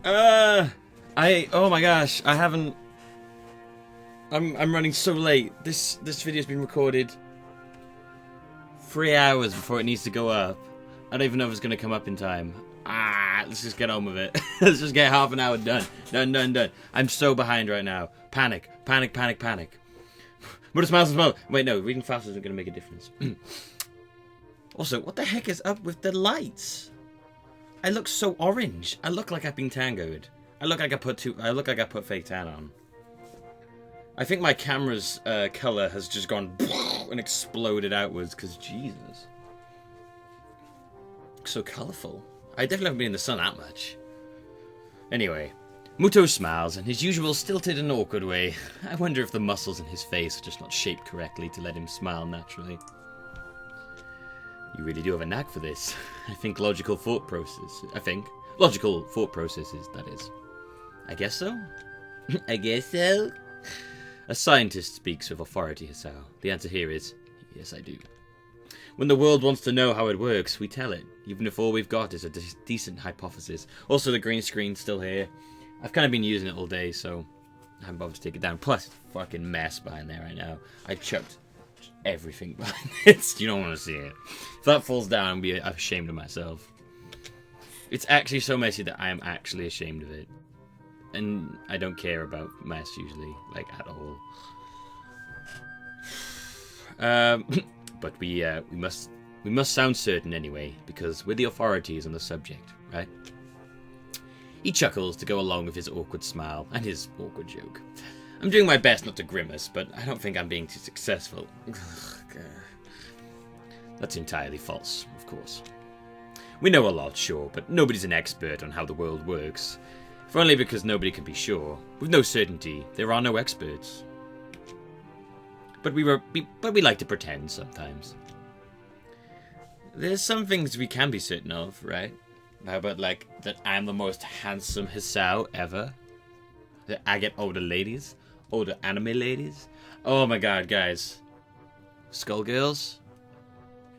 god! Oh my gosh, I haven't... I'm running so late. This video's been recorded 3 hours before it needs to go up. I don't even know if it's going to come up in time. Let's just get on with it. Let's just get half an hour done. Done. I'm so behind right now. Panic. But it smells as well. Wait, no, reading fast isn't going to make a difference. Also, what the heck is up with the lights? I look so orange. I look like I've been tangoed. I look like I put fake tan on. I think my camera's color has just gone and exploded outwards because Jesus. So colourful. I definitely haven't been in the sun that much. Anyway, Muto smiles in his usual stilted and awkward way. I wonder if the muscles in his face are just not shaped correctly to let him smile naturally. You really do have a knack for this. Logical thought processes, that is. I guess so? I guess so? A scientist speaks with authority, Hisao. The answer here is, yes I do. When the world wants to know how it works, we tell it, even if all we've got is a decent hypothesis. Also, the green screen's still here. I've kind of been using it all day, so I haven't bothered to take it down. Plus, it's a fucking mess behind there right now. I chucked everything behind it. You don't want to see it. If that falls down, I'll be ashamed of myself. It's actually so messy that I am actually ashamed of it. And I don't care about mess usually, like, at all. But we must sound certain anyway, because we're the authorities on the subject, right? He chuckles to go along with his awkward smile and his awkward joke. I'm doing my best not to grimace, but I don't think I'm being too successful. That's entirely false, of course. We know a lot, sure, but nobody's an expert on how the world works. If only because nobody can be sure. With no certainty, there are no experts. But we like to pretend sometimes. There's some things we can be certain of, right? How about, like, that I'm the most handsome Hisao ever? That I get older ladies? Older anime ladies? Oh my god, guys. Skullgirls?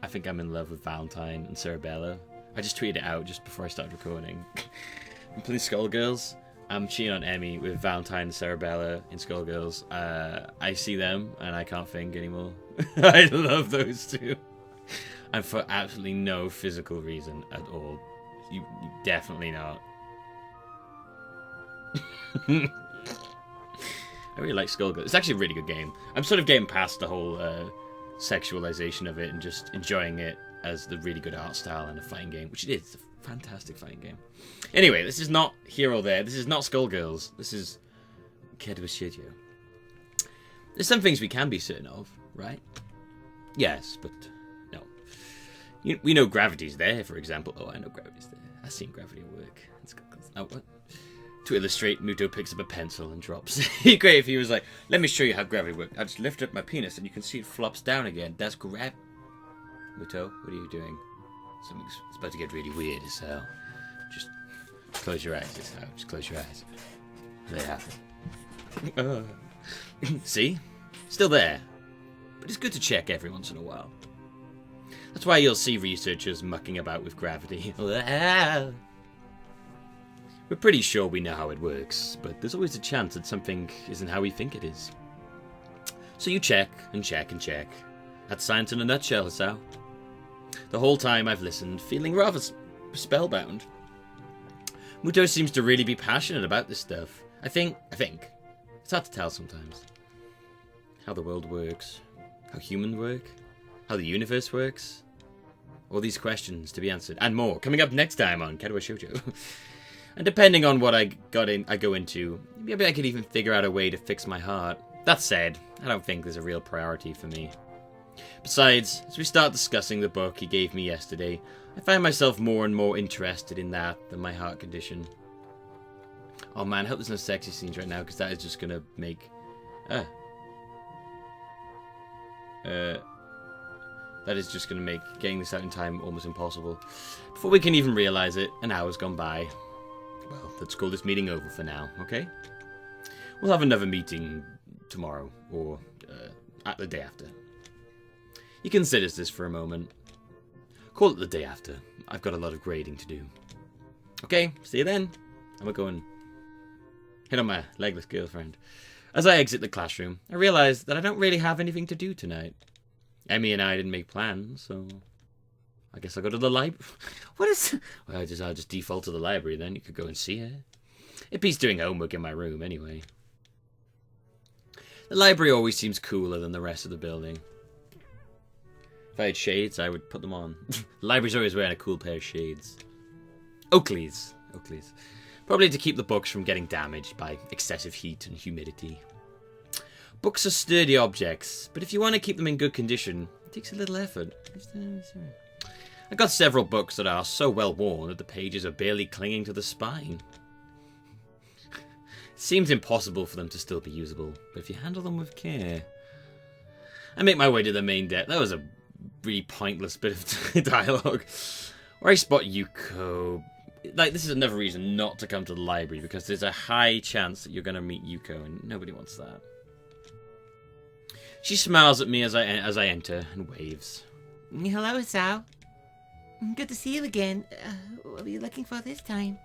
I think I'm in love with Valentine and Cerebella. I just tweeted it out just before I started recording. Please, Skullgirls. I'm cheating on Emmy with Valentine and Cerebella in Skullgirls. I see them and I can't think anymore. I love those two. And for absolutely no physical reason at all. You definitely not. I really like Skullgirls. It's actually a really good game. I'm sort of getting past the whole sexualization of it and just enjoying it as the really good art style and a fighting game, which it is. It's a fantastic fighting game. Anyway, this is not Here or There. This is not Skullgirls. This is Katawa Shoujo. There's some things we can be certain of, right? Yes, but no. We know gravity's there, for example. Oh, I know gravity's there. I've seen gravity at work. Oh, what? To illustrate, Muto picks up a pencil and drops. It'd be great if he was like, let me show you how gravity works. I just lift up my penis and you can see it flops down again. That's gravity. Muto, what are you doing? Something's about to get really weird, so just close your eyes, Hisao. Just close your eyes. They happen. See? Still there. But it's good to check every once in a while. That's why you'll see researchers mucking about with gravity. We're pretty sure we know how it works, but there's always a chance that something isn't how we think it is. So you check and check and check. That's science in a nutshell, Hisao. The whole time I've listened, feeling rather spellbound. Muto seems to really be passionate about this stuff. I think. It's hard to tell sometimes. How the world works. How humans work. How the universe works. All these questions to be answered. And more. Coming up next time on Katawa Shoujo. And depending on what I go into, maybe I could even figure out a way to fix my heart. That said, I don't think there's a real priority for me. Besides, as we start discussing the book he gave me yesterday, I find myself more and more interested in that than my heart condition. Oh man, I hope there's no sexy scenes right now, because that is just gonna make... that is just gonna make getting this out in time almost impossible. Before we can even realise it, an hour's gone by. Well, let's call this meeting over for now, okay? We'll have another meeting tomorrow, or at the day after. He considers this for a moment. Call it the day after. I've got a lot of grading to do. Okay, see you then. I'm going hit on my legless girlfriend. As I exit the classroom, I realize that I don't really have anything to do tonight. Emmy and I didn't make plans, so I guess I'll go to the library. What is... Well, I'll just default to the library then. You could go and see her. It beats doing homework in my room anyway. The library always seems cooler than the rest of the building. If I had shades, I would put them on. The library's always wearing a cool pair of shades. Oakleys. Probably to keep the books from getting damaged by excessive heat and humidity. Books are sturdy objects, but if you want to keep them in good condition, it takes a little effort. I got several books that are so well worn that the pages are barely clinging to the spine. It seems impossible for them to still be usable, but if you handle them with care... I make my way to the main deck. That was a really pointless bit of dialogue. Where I spot Yuko. Like, this is another reason not to come to the library, because there's a high chance that you're going to meet Yuko, and nobody wants that. She smiles at me as I enter and waves. Hello, Hisao. Good to see you again. What were you looking for this time?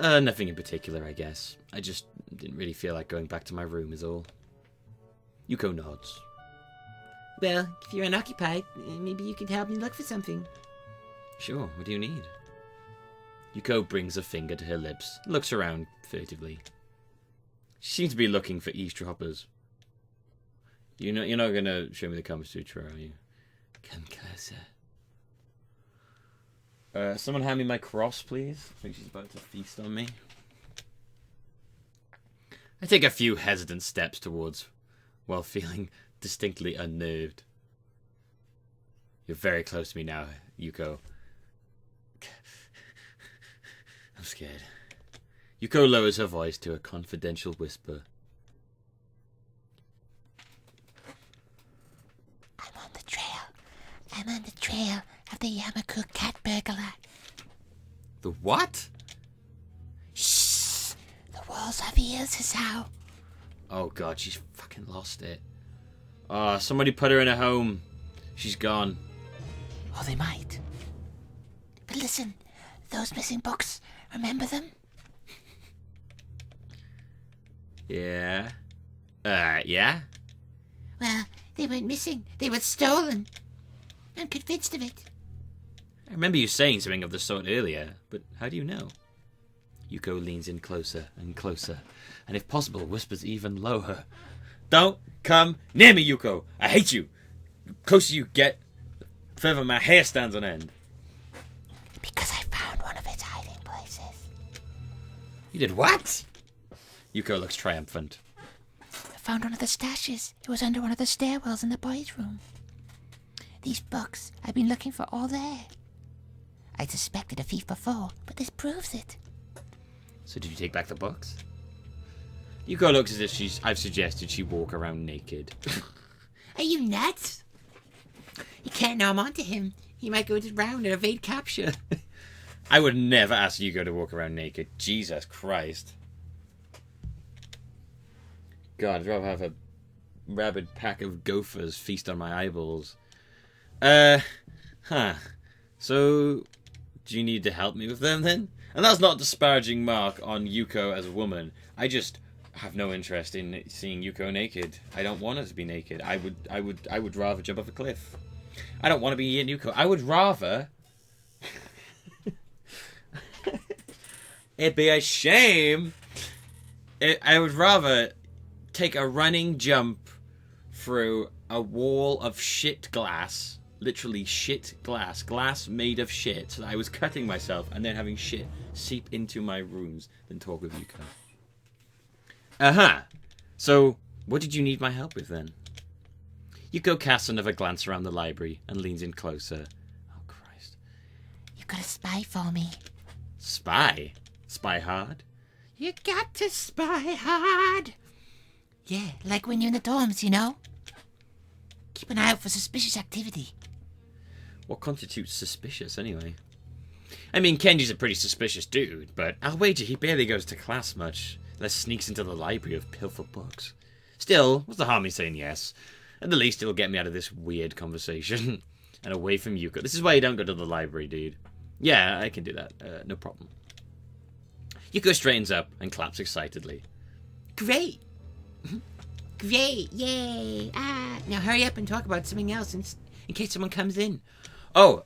Nothing in particular, I guess. I just didn't really feel like going back to my room is all. Yuko nods. Well, if you're unoccupied, maybe you could help me look for something. Sure, what do you need? Yuko brings a finger to her lips, looks around furtively. She seems to be looking for eavesdroppers. You're not going to show me the Kama Sutra, are you? Come closer. Someone hand me my cross, please. I think she's about to feast on me. I take a few hesitant steps towards, while feeling distinctly unnerved. You're very close to me now, Yuko. I'm scared. Yuko lowers her voice to a confidential whisper. I'm on the trail of the Yamaku cat burglar. The what? Shh! The walls have ears, Hisao. Oh god, she's fucking lost it. Somebody put her in a home. She's gone. Oh, they might. But listen, those missing books, remember them? Yeah. Yeah? Well, they weren't missing. They were stolen. I'm convinced of it. I remember you saying something of the sort earlier, but how do you know? Yuko leans in closer and closer, and if possible, whispers even lower. Don't come near me, Yuko! I hate you! The closer you get, the further my hair stands on end. Because I found one of its hiding places. You did what? Yuko looks triumphant. I found one of the stashes. It was under one of the stairwells in the boys' room. These books I've been looking for all day. I suspected a thief before, but this proves it. So did you take back the books? Yuko looks as if I've suggested she walk around naked. Are you nuts? You can't know I'm onto him. He might go around and evade capture. I would never ask Yuko to walk around naked. Jesus Christ. God, I'd rather have a rabid pack of gophers feast on my eyeballs. So, do you need to help me with them then? And that's not a disparaging mark on Yuko as a woman. I just have no interest in seeing Yuko naked. I don't want her to be naked. I would rather jump off a cliff. I don't want to be in Yuko. I would rather... It'd be a shame. I would rather take a running jump through a wall of shit glass. Literally shit glass. Glass made of shit. So that I was cutting myself and then having shit seep into my rooms than talk with Yuko. So, what did you need my help with then? Yuko casts another glance around the library and leans in closer. Oh, Christ. You got a spy for me. Spy? Spy hard? You got to spy hard. Yeah, like when you're in the dorms, you know? Keep an eye out for suspicious activity. What constitutes suspicious, anyway? I mean, Kenji's a pretty suspicious dude, but I'll wager he barely goes to class much, unless sneaks into the library of pilfer books. Still, what's the harm in saying yes? At the least it'll get me out of this weird conversation, and away from Yuko. This is why you don't go to the library, dude. Yeah, I can do that. No problem. Yuko straightens up and claps excitedly. Great! Great! Yay! Now hurry up and talk about something else in case someone comes in. Oh,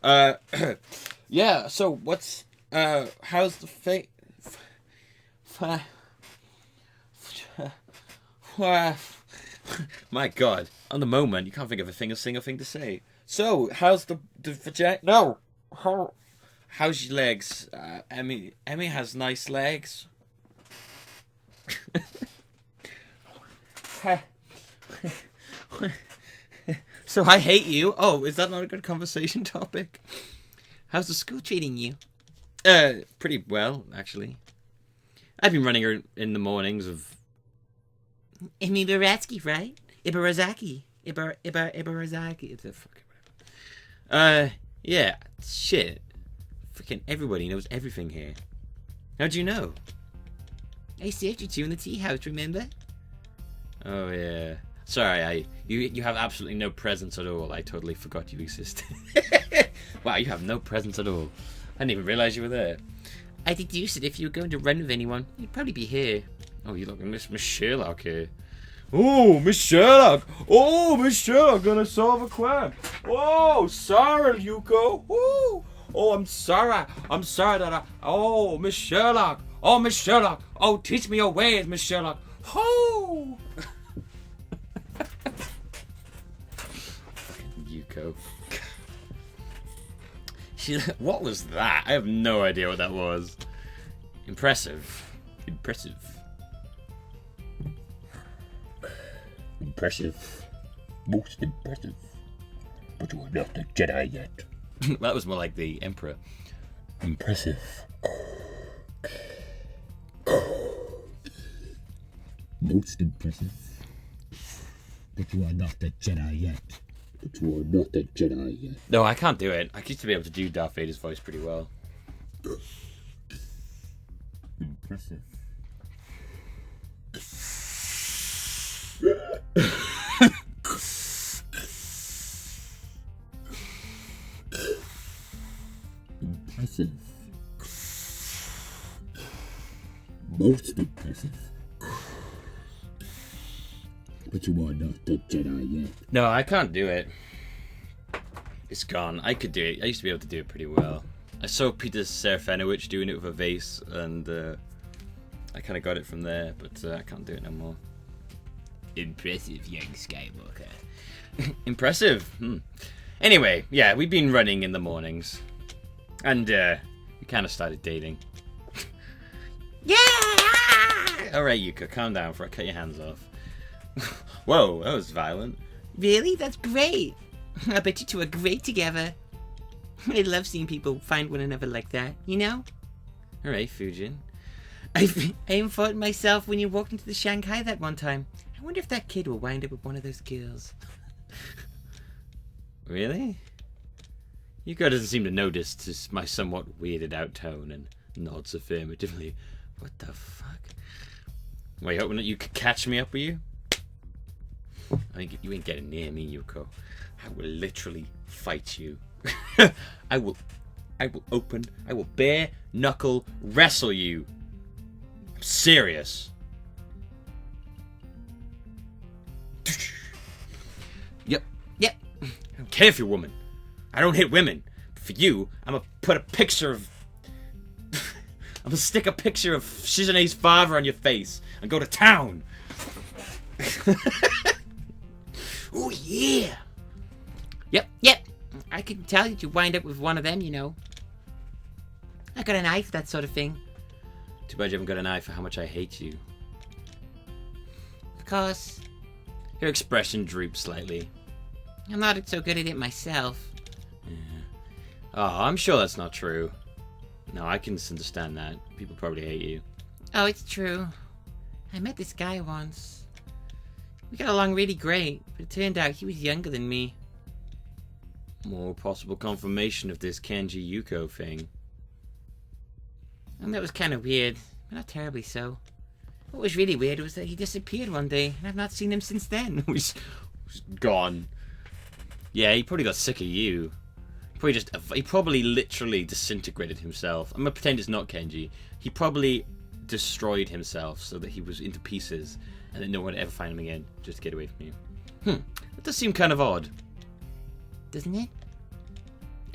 yeah, so what's, how's the my god, on the moment, you can't think of a single thing to say. So, how's the vagina? No! How's your legs? Emmy has nice legs. So I hate you. Oh, is that not a good conversation topic? How's the school treating you? Pretty well, actually. I've been running her in the mornings of... Ibaratsky, right? Ibarazaki. Ibarazaki. It's a fucking whatever. Yeah, shit. Freaking everybody knows everything here. How'd you know? I served you two in the tea house, remember? Oh, yeah. Sorry, you have absolutely no presence at all. I totally forgot you existed. Wow, you have no presence at all. I didn't even realize you were there. I deduced that if you were going to run with anyone, you'd probably be here. Oh, you look at Miss Sherlock here. Oh, Miss Sherlock! Oh, Miss Sherlock gonna solve a crime. Oh, sorry, Yuko. Oh, I'm sorry. I'm sorry that Oh, Miss Sherlock. Oh, Miss Sherlock. Oh, teach me your ways, Miss Sherlock. Oh! Yuko. What was that? I have no idea what that was. Impressive. Impressive. Impressive. Most impressive. But you are not a Jedi yet. That was more like the Emperor. Impressive. Most impressive. But you are not a Jedi yet. But you are not a Jedi yet. No, I can't do it. I used to be able to do Darth Vader's voice pretty well. Impressive. Impressive. Most impressive. But you are not a Jedi yet. No, I can't do it. It's gone. I could do it. I used to be able to do it pretty well. I saw Peter Serafinowicz doing it with a vase, and I kind of got it from there, but I can't do it no more. Impressive, young Skywalker. Impressive. Anyway, yeah, we've been running in the mornings, and we kind of started dating. Yeah! All right, Yuka, calm down before I cut your hands off. Whoa, that was violent. Really? That's great. I bet you two are great together. I love seeing people find one another like that, you know? All right, Fujin. I even thought myself when you walked into the Shanghai that one time. I wonder if that kid will wind up with one of those girls. Really? Yuko doesn't seem to notice my somewhat weirded out tone and nods affirmatively. What the fuck? Wait, hoping that you could catch me up with you? I think you ain't getting near me, Yuko. I will literally fight you. I will bare knuckle wrestle you. I'm serious. Yep. I don't care if you're a woman. I don't hit women. But for you, I'm gonna put a picture of... I'm gonna stick a picture of Shizune's father on your face and go to town. Oh, yeah. Yep. I can tell that you wind up with one of them, you know. I got an eye for that sort of thing. Too bad you haven't got an eye for how much I hate you. Of course. Her expression droops slightly. I'm not so good at it myself. Yeah. Oh, I'm sure that's not true. No, I can understand that. People probably hate you. Oh, it's true. I met this guy once. We got along really great, but it turned out he was younger than me. More possible confirmation of this Kenji Yuko thing. And that was kind of weird, but not terribly so. What was really weird was that he disappeared one day, and I've not seen him since then. He's gone. Yeah, he probably got sick of you. He He probably literally disintegrated himself. I'm gonna pretend it's not Kenji. He probably destroyed himself so that he was into pieces and then no one would ever find him again just to get away from you. That does seem kind of odd. Doesn't it?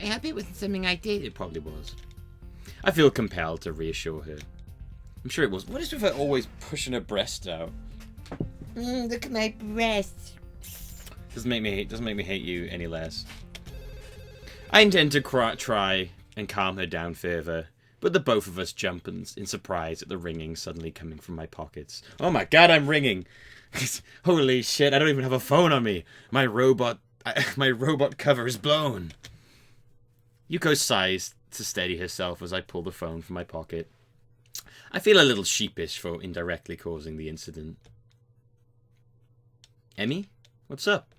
I hope it wasn't something I did. It probably was. I feel compelled to reassure her. I'm sure it was. What is with her always pushing her breasts out? Look at my breasts. Doesn't make me hate you any less. I intend to try and calm her down further, but the both of us jump in surprise at the ringing suddenly coming from my pockets. Oh my god, I'm ringing! Holy shit, I don't even have a phone on me! My robot cover is blown! Yuko sighs to steady herself as I pull the phone from my pocket. I feel a little sheepish for indirectly causing the incident. Emmy? What's up?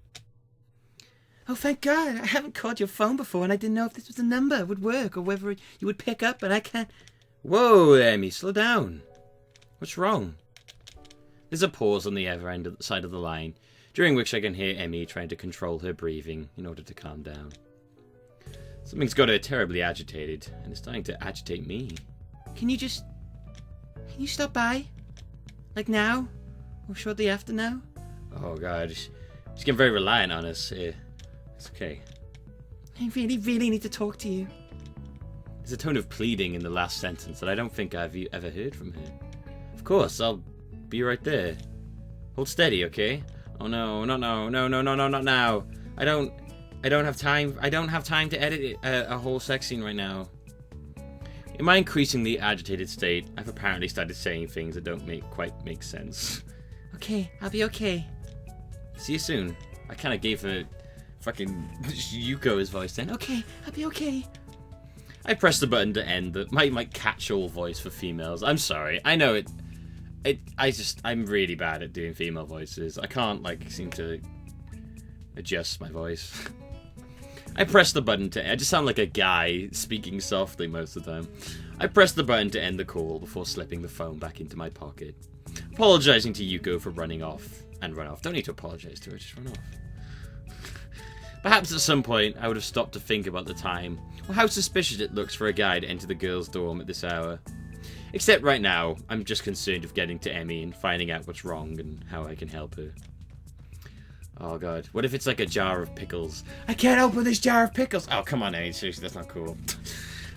Oh, thank God. I haven't called your phone before, and I didn't know if this was a number would work, or whether you would pick up, and I can't... Whoa, Emmy, slow down. What's wrong? There's a pause on the other end of the side of the line, during which I can hear Emmy trying to control her breathing in order to calm down. Something's got her terribly agitated, and it's starting to agitate me. Can you stop by? Like now? Or shortly after now? Oh, God. She's getting very reliant on us. It's okay. I really, really need to talk to you. There's a tone of pleading in the last sentence that I don't think I've ever heard from her. Of course, I'll be right there. Hold steady, okay? Oh no, not now. I don't have time. I don't have time to edit a whole sex scene right now. In my increasingly agitated state, I've apparently started saying things that don't quite make sense. Okay, I'll be okay. See you soon. I kind of gave her fucking Yuko's voice then. Okay, I'll be okay. I pressed the button to end my catch-all voice for females. I'm sorry. I know I'm really bad at doing female voices. I can't, seem to adjust my voice. I pressed the button I just sound like a guy speaking softly most of the time. I pressed the button to end the call before slipping the phone back into my pocket. Apologizing to Yuko for running off. And run off. Don't need to apologize to her, just run off. Perhaps at some point I would have stopped to think about the time, or how suspicious it looks for a guy to enter the girls' dorm at this hour. Except right now, I'm just concerned of getting to Emmy and finding out what's wrong and how I can help her. Oh god, what if it's like a jar of pickles? I can't open this jar of pickles! Oh, come on, Emmy, seriously, that's not cool.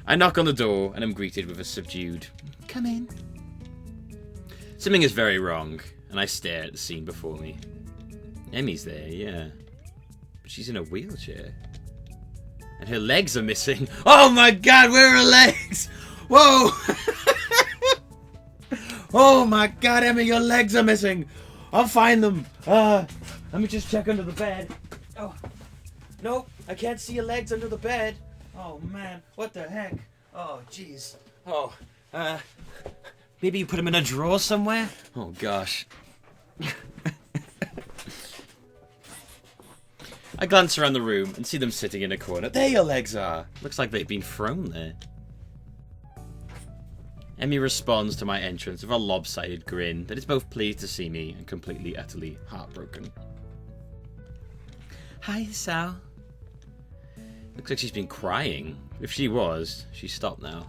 I knock on the door and I'm greeted with a subdued, "Come in." Something is very wrong, and I stare at the scene before me. Emmy's there, yeah. But she's in a wheelchair. And her legs are missing. Oh my god, where are her legs? Whoa! Oh my god, Emmy, your legs are missing. I'll find them. Let me just check under the bed. Oh, no, I can't see your legs under the bed. Oh man, what the heck? Oh, jeez. Oh, maybe you put them in a drawer somewhere? Oh gosh. I glance around the room and see them sitting in a corner. There your legs are. Looks like they've been thrown there. Emmy responds to my entrance with a lopsided grin that is both pleased to see me and completely, utterly heartbroken. Hi, Hisao. Looks like she's been crying. If she was, she's stopped now.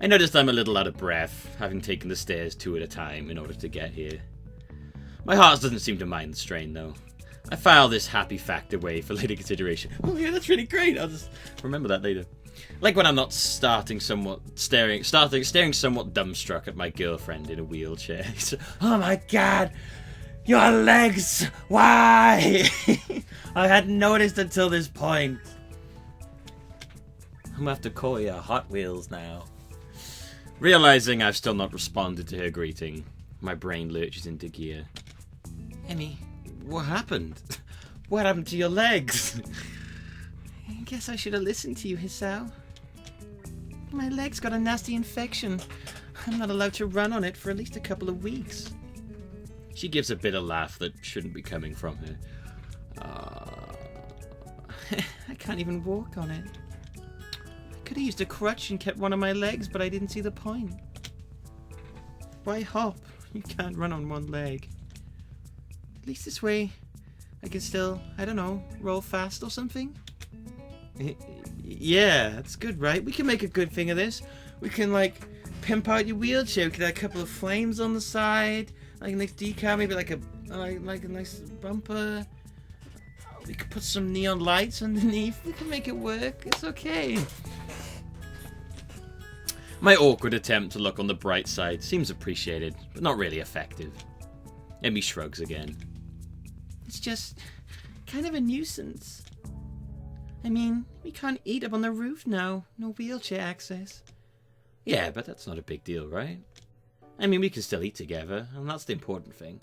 I noticed I'm a little out of breath, having taken the stairs 2 at a time in order to get here. My heart doesn't seem to mind the strain, though. I file this happy fact away for later consideration. Oh yeah, that's really great. I'll just remember that later. Like when I'm not staring somewhat dumbstruck at my girlfriend in a wheelchair. Oh my god, your legs! Why? I hadn't noticed until this point. I'm gonna have to call you Hot Wheels now. Realizing I've still not responded to her greeting, my brain lurches into gear. Emmy, what happened? What happened to your legs? I guess I should have listened to you, Hisao. My leg's got a nasty infection. I'm not allowed to run on it for at least a couple of weeks. She gives a bitter laugh that shouldn't be coming from her. I can't even walk on it. I could have used a crutch and kept one of my legs, but I didn't see the point. Why hop? You can't run on one leg. At least this way, I can still, I don't know, roll fast or something? Yeah, that's good, right? We can make a good thing of this. We can, like, pimp out your wheelchair. We could have a couple of flames on the side, like a nice decal, maybe like a nice bumper. We could put some neon lights underneath. We can make it work. It's okay. My awkward attempt to look on the bright side seems appreciated, but not really effective. Emmy shrugs again. It's just kind of a nuisance. I mean, we can't eat up on the roof now. No wheelchair access. Yeah, but that's not a big deal, right? I mean, we can still eat together, and that's the important thing.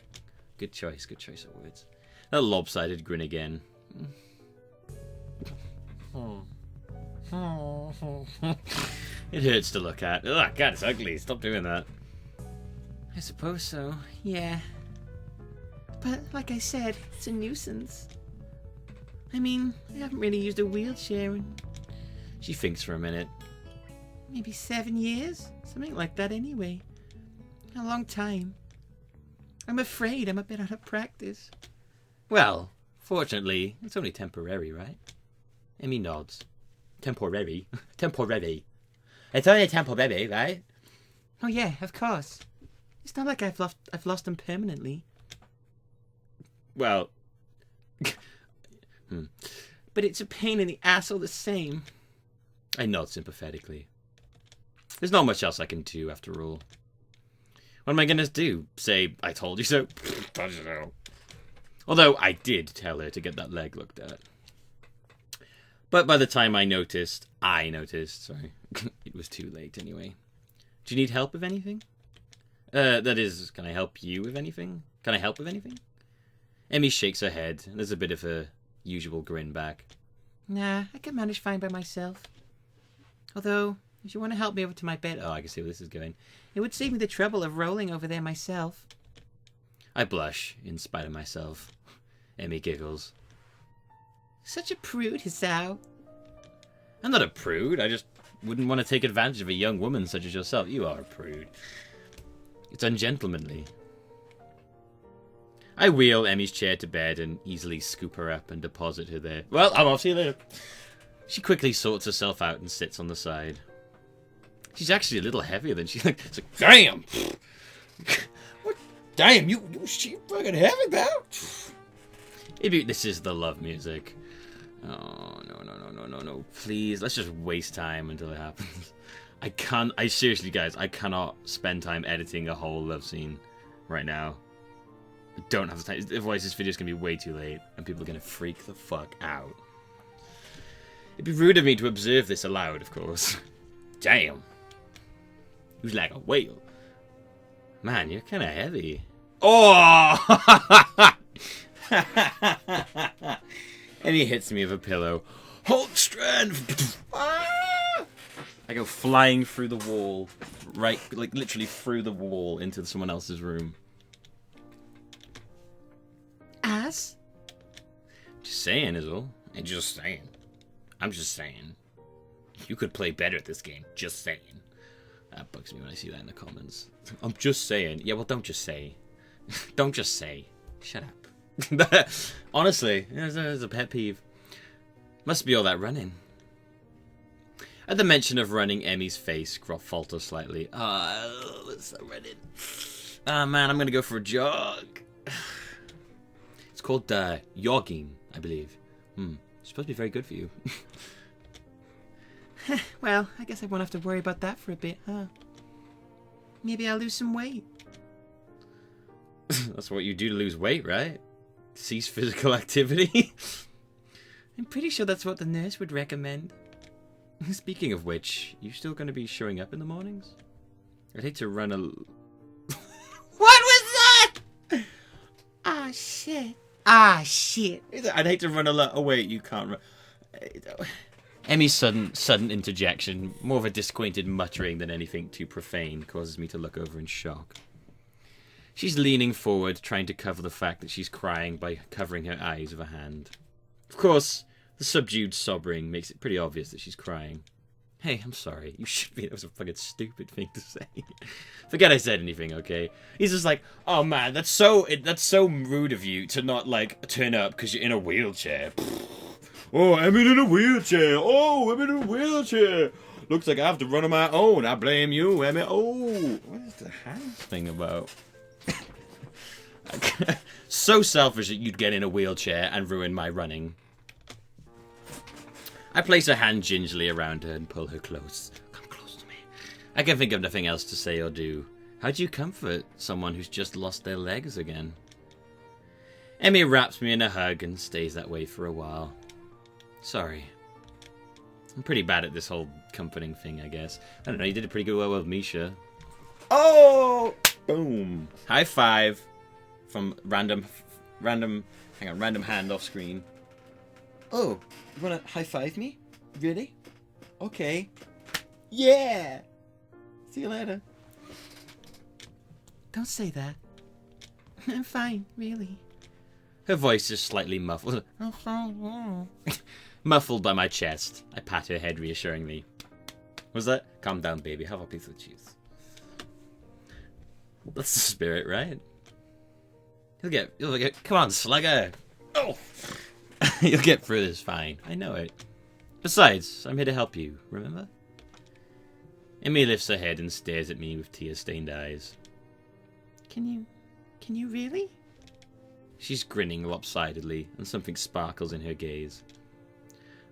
Good choice of words. That lopsided grin again. It hurts to look at. Oh, God, it's ugly. Stop doing that. I suppose so, yeah. But, like I said, it's a nuisance. I mean, I haven't really used a wheelchair in... She thinks for a minute. Maybe 7 years? Something like that anyway. A long time. I'm afraid I'm a bit out of practice. Well, fortunately, it's only temporary, right? Emmy nods. Temporary? Temporary. It's only temporary, right? Oh yeah, of course. It's not like I've lost them permanently. Well... But it's a pain in the ass all the same. I nod sympathetically. There's not much else I can do, after all. What am I going to do? Say, I told you so? I don't know. Although, I did tell her to get that leg looked at. But by the time I noticed, sorry, it was too late anyway. Do you need help with anything? That is, can I help you with anything? Can I help with anything? Emmy shakes her head, and there's a bit of a usual grin back. Nah, I can manage fine by myself. Although, if you want to help me over to my bed... Oh, I can see where this is going. It would save me the trouble of rolling over there myself. I blush, in spite of myself. Emmy giggles. Such a prude, Hisao. I'm not a prude, I just wouldn't want to take advantage of a young woman such as yourself. You are a prude. It's ungentlemanly. I wheel Emmy's chair to bed and easily scoop her up and deposit her there. Well, I'm off, see you later. She quickly sorts herself out and sits on the side. She's actually a little heavier than she... It's like, damn! What? Damn, she fucking heavy, pal! Maybe this is the love music. Oh, no. Please, let's just waste time until it happens. I seriously, guys, I cannot spend time editing a whole love scene right now. I don't have the time. Otherwise, this video's gonna be way too late, and people are gonna freak the fuck out. It'd be rude of me to observe this aloud, of course. Damn. Who's like a whale? Man, you're kind of heavy. Oh! And he hits me with a pillow. Hold strength! I go flying through the wall. Right, like literally through the wall into someone else's room. Ass? Just saying is all. I'm just saying. You could play better at this game. Just saying. That bugs me when I see that in the comments. I'm just saying. Yeah, well, don't just say. Don't just say. Shut up. Honestly, there's a pet peeve. Must be all that running. At the mention of running, Emmy's face falters slightly. Oh, it's so running. Ah, man, I'm gonna go for a jog. It's called jogging, I believe. It's supposed to be very good for you. Well, I guess I won't have to worry about that for a bit, huh? Maybe I'll lose some weight. That's what you do to lose weight, right? Cease physical activity? I'm pretty sure that's what the nurse would recommend. Speaking of which, you still going to be showing up in the mornings? I'd hate to run a... What was that? Ah, shit. Ah, shit. I'd hate to run a lot. Oh, wait, you can't run. Emmy's sudden interjection, more of a disjointed muttering than anything too profane, causes me to look over in shock. She's leaning forward, trying to cover the fact that she's crying by covering her eyes with a hand. Of course, the subdued sobbing makes it pretty obvious that she's crying. Hey, I'm sorry. You should be. That was a fucking stupid thing to say. Forget I said anything, okay? He's just like, oh man, that's so rude of you to not, like, turn up because you're in a wheelchair. Oh, I'm in a wheelchair. Oh, I'm in a wheelchair. Looks like I have to run on my own. I blame you, Emmy. Oh, what is the hand thing about? So selfish that you'd get in a wheelchair and ruin my running. I place a hand gingerly around her and pull her close. Come close to me. I can think of nothing else to say or do. How do you comfort someone who's just lost their legs again? Emmy wraps me in a hug and stays that way for a while. Sorry. I'm pretty bad at this whole comforting thing, I guess. I don't know, you did a pretty good well with Misha. Oh! Boom. High five from random hand off screen. Oh, you wanna high five me? Really? Okay. Yeah! See you later. Don't say that. I'm fine, really. Her voice is slightly muffled. Muffled by my chest. I pat her head reassuringly. Was that? Calm down, baby. Have a piece of cheese. That's the spirit, right? You'll get. Come on, slugger. Oh! You'll get through this fine. I know it. Besides, I'm here to help you, remember? Emmy lifts her head and stares at me with tear-stained eyes. Can you really? She's grinning lopsidedly, and something sparkles in her gaze.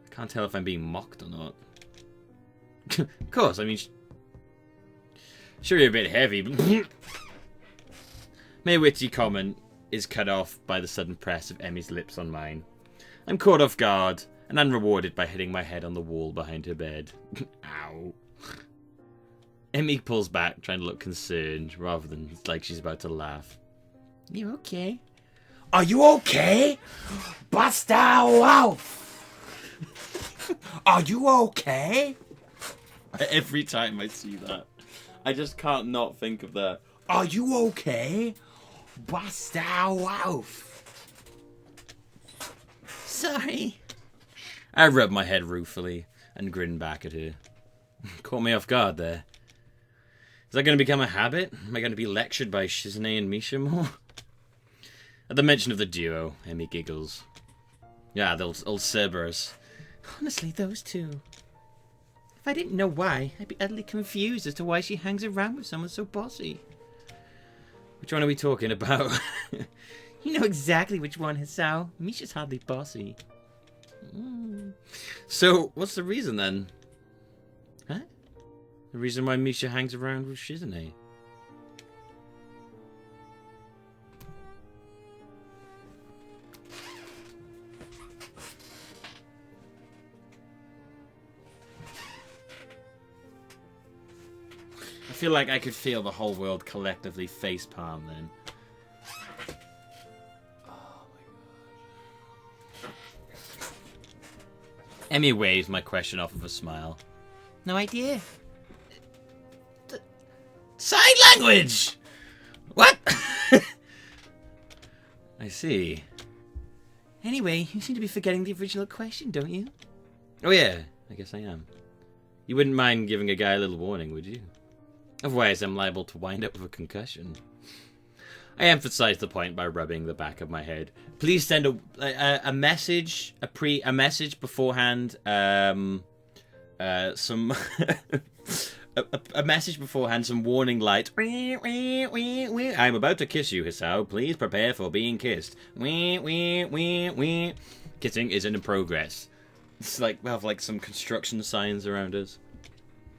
I can't tell if I'm being mocked or not. Of course, I mean... Sure, you're a bit heavy, but... My witty comment is cut off by the sudden press of Emmy's lips on mine. I'm caught off guard, and unrewarded by hitting my head on the wall behind her bed. Ow. Emmy pulls back, trying to look concerned, rather than like she's about to laugh. You okay? Are you okay? Bust out! Are you okay? Every time I see that, I just can't not think of that. Are you okay? Bust out! Sorry. I rub my head ruefully and grin back at her. Caught me off guard there. Is that going to become a habit? Am I going to be lectured by Shizune and Misha more? At the mention of the duo, Emmy giggles. Yeah, the old Cerberus. Honestly, those two. If I didn't know why, I'd be utterly confused as to why she hangs around with someone so bossy. Which one are we talking about? You know exactly which one, Hisao. Misha's hardly bossy. So, what's the reason then? Huh? The reason why Misha hangs around with Shizune? I feel like I could feel the whole world collectively facepalm then. Emmy waves my question off with a smile. No idea. Sign language! What? I see. Anyway, you seem to be forgetting the original question, don't you? Oh yeah, I guess I am. You wouldn't mind giving a guy a little warning, would you? Otherwise, I'm liable to wind up with a concussion. I emphasize the point by rubbing the back of my head. Please send a message, a message beforehand. Some a message beforehand. Some warning light. I'm about to kiss you, Hisao. Please prepare for being kissed. Kissing is in progress. It's like we have like some construction signs around us.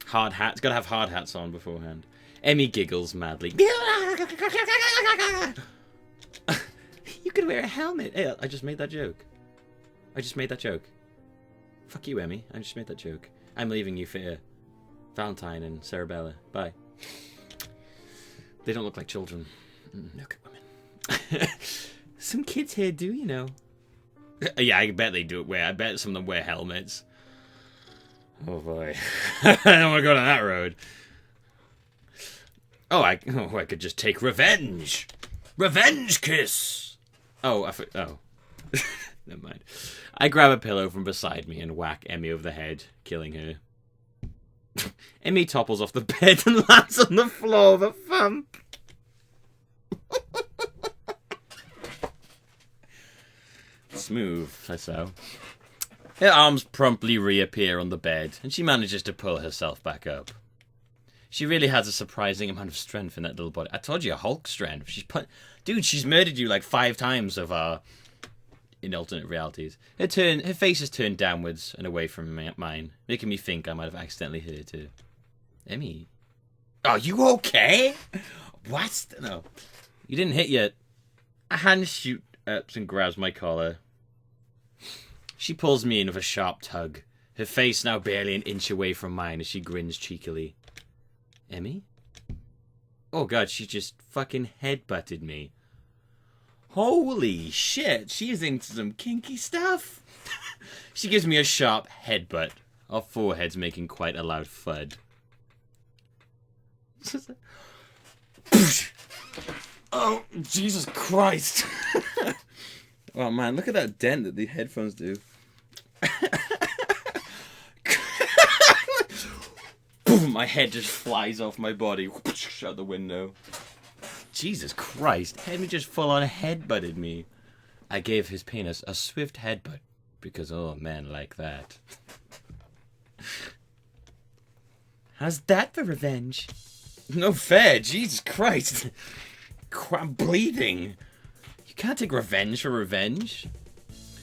Hard hats. Gotta have hard hats on beforehand. Emmy giggles madly. You could wear a helmet. Hey, I just made that joke. Fuck you, Emmy. I just made that joke. I'm leaving you for Valentine and Sarabella. Bye. They don't look like children. Look at women. Some kids here do, you know. Yeah, I bet they do it. I bet some of them wear helmets. Oh boy. I don't want to go down that road. I could just take revenge. Revenge kiss. Oh. Never mind. I grab a pillow from beside me and whack Emmy over the head, killing her. Emmy topples off the bed and lands on the floor with a thump. Smooth, I saw. Her arms promptly reappear on the bed, and she manages to pull herself back up. She really has a surprising amount of strength in that little body. I told you, Hulk strength. Dude, she's murdered you like 5 times so far in alternate realities. Her face is turned downwards and away from mine, making me think I might have accidentally hurt her. Emmy? Are you okay? What? No. You didn't hit yet. A hand shoots up and grabs my collar. She pulls me in with a sharp tug, her face now barely an inch away from mine as she grins cheekily. Emmy? Oh god, she just fucking headbutted me. Holy shit, she is into some kinky stuff. She gives me a sharp headbutt, our foreheads making quite a loud thud. Oh, Jesus Christ. Oh man, look at that dent that the headphones do. Boom, my head just flies off my body. Out the window. Jesus Christ, Henry just full on headbutted me. I gave his penis a swift headbutt because all men like that. How's that for revenge? No fair, Jesus Christ. I'm bleeding. You can't take revenge for revenge.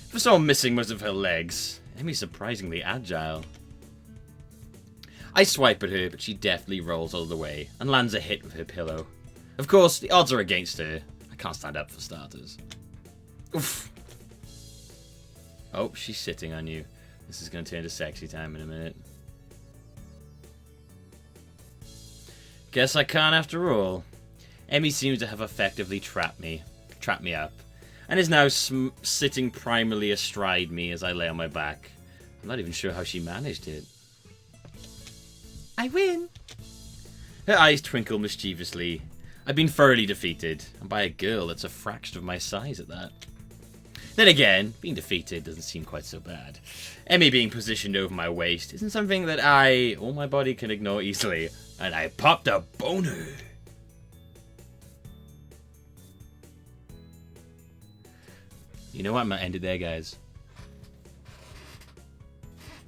For someone missing most of her legs, Emmy's surprisingly agile. I swipe at her, but she deftly rolls all the way and lands a hit with her pillow. Of course, the odds are against her. I can't stand up for starters. Oof. Oh, she's sitting on you. This is going to turn to sexy time in a minute. Guess I can't after all. Emmy seems to have effectively trapped me up, and is now sitting primally astride me as I lay on my back. I'm not even sure how she managed it. I win! Her eyes twinkle mischievously. I've been thoroughly defeated, and by a girl that's a fraction of my size at that. Then again, being defeated doesn't seem quite so bad. Emmy being positioned over my waist isn't something that I or my body can ignore easily, and I popped a boner. You know what? I'm gonna end it there, guys.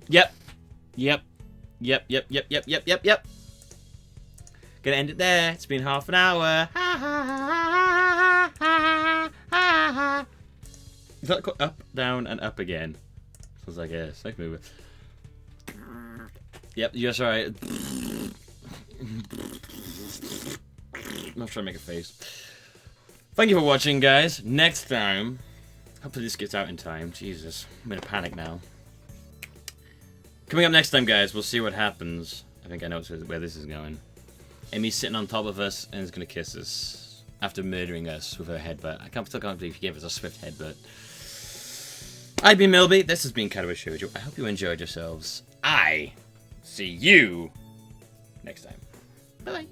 Yep. Gonna end it there. It's been half an hour. Is that up, down, and up again? Sounds like a snake mover. Yep, you're right. I'm not trying to make a face. Thank you for watching, guys. Next time, hopefully this gets out in time. Jesus, I'm in a panic now. Coming up next time, guys, we'll see what happens. I think I know where this is going. Emmy's sitting on top of us and is going to kiss us after murdering us with her headbutt. I still can't believe she gave us a swift headbutt. I've been Millbee. This has been Katawa Shoujo. I hope you enjoyed yourselves. I see you next time. Bye-bye.